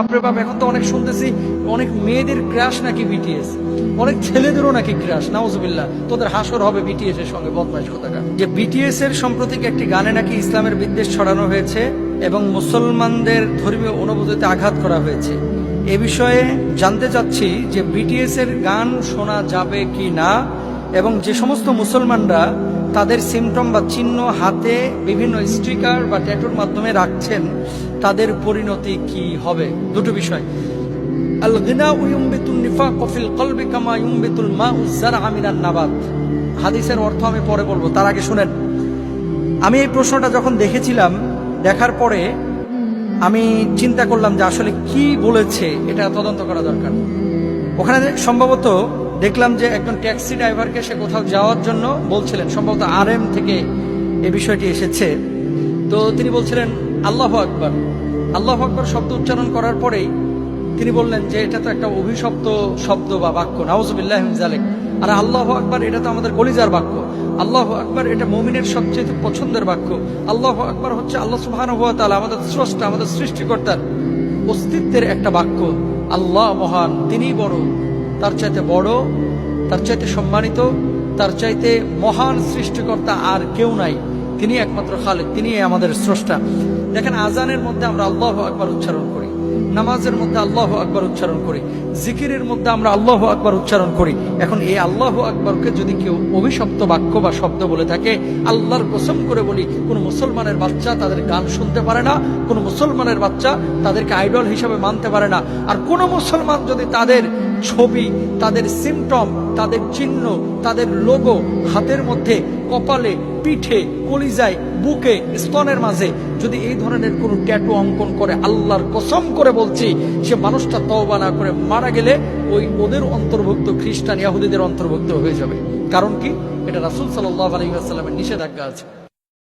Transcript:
বাপরে বাপ, এখন তো অনেক শুনতেছি অনেক মেয়েদের ক্রাশ নাকি বিটিএস, অনেক ছেলেদেরও নাকি ক্রাশ। নাউজুবিল্লাহ, তোদের হাসর হবে বিটিএস এর সঙ্গে, বদমাইশ কোথাকার। যে বিটিএস এর সাম্প্রতিক একটি গানে নাকি ইসলামের বিদ্বেষ ছড়ানো হয়েছে এবং মুসলমানদের ধর্মীয় অনুভূতিতে আঘাত করা হয়েছে। এ বিষয়ে জানতে চাচ্ছি যে বিটিএস এর গান শোনা যাবে কি না, এবং যে সমস্ত মুসলমানরা তাদের সিমটম বা চিহ্ন হাতে বিভিন্ন স্টিকার বা ট্যাটুর মাধ্যমে রাখছেন তাদের পরিণতি কি হবে। দুটো বিষয়। আল গিনাউ ইউমবিতুন নিফাক ফিল কলবি কামা ইউমবিতুল মাউ যারআ মিনান নাবাত। হাদিসের অর্থ আমি পরে বলবো, তার আগে শুনেন। আমি এই প্রশ্নটা যখন দেখেছিলাম, দেখার পরে আমি চিন্তা করলাম যে আসলে কি বলেছে, এটা তদন্ত করা দরকার। ওখানে সম্ভবত দেখলাম যে একজন ট্যাক্সি ড্রাইভারকে সে কোথাও যাওয়ার জন্য বলছিলেন, সম্ভবত আরএম থেকে এই বিষয়টি এসেছে। তো তিনি বলছিলেন আল্লাহু আকবার। আল্লাহু আকবার শব্দ উচ্চারণ করার পরেই তিনি বললেন যে এটা তো একটা অভিশপ্ত শব্দ বা বাক্য, নাউজুবিল্লাহি মিন যালিক। আর আল্লাহু আকবার এটা তো আমাদের কলিজার বাক্য। আল্লাহু আকবার এটা মুমিনের সবচেয়ে পছন্দের বাক্য। আল্লাহু আকবার হচ্ছে আল্লাহ সুবহানাহু ওয়া তাআলা, আমাদের স্রষ্টা, আমাদের সৃষ্টিকর্তার অস্তিত্বের একটা বাক্য। আল্লাহ মহান, তিনিই বড়, তার চাইতে বড়, তার চাইতে সম্মানিত, তার চাইতে মহান সৃষ্টিকর্তা আর কেউ নাই। তিনি একমাত্র খালেক, তিনি আমাদের স্রষ্টা। দেখেন, আজানের মধ্যে আমরা আল্লাহু আকবার উচ্চারণ করি, নামাজের মধ্যে আল্লাহু আকবার উচ্চারণ করি, জিকিরের মধ্যে আমরা আল্লাহু আকবার উচ্চারণ করি। এখন এই আল্লাহু আকবরকে যদি কেউ অভিশপ্ত বাক্য বা শব্দ বলে থাকে, আল্লাহর কসম করে বলি, কোন মুসলমানের বাচ্চা তাদের গান শুনতে পারে না, কোন মুসলমানের বাচ্চা তাদেরকে আইডল হিসাবে মানতে পারে না। আর কোন মুসলমান যদি তাদের ছবি, তাদের সিমটম, তাদের চিহ্ন, তাদের লোগো হাতের মধ্যে, কপালে, পিঠে, কলিজায়, বুকে, স্তনের মাঝে যদি এই ধরনের কোনো ট্যাটু অঙ্কন করে, আল্লাহর কসম করে বলছি, সে মানুষটা তওবা না করে মারা গেলে ওদের অন্তর্ভুক্ত, খ্রিস্টান ইহুদিদের অন্তর্ভুক্ত হয়ে যাবে। কারণ কি? এটা রাসূল সাল্লাল্লাহু আলাইহি ওয়াসাল্লামের নিষেধাজ্ঞা আছে।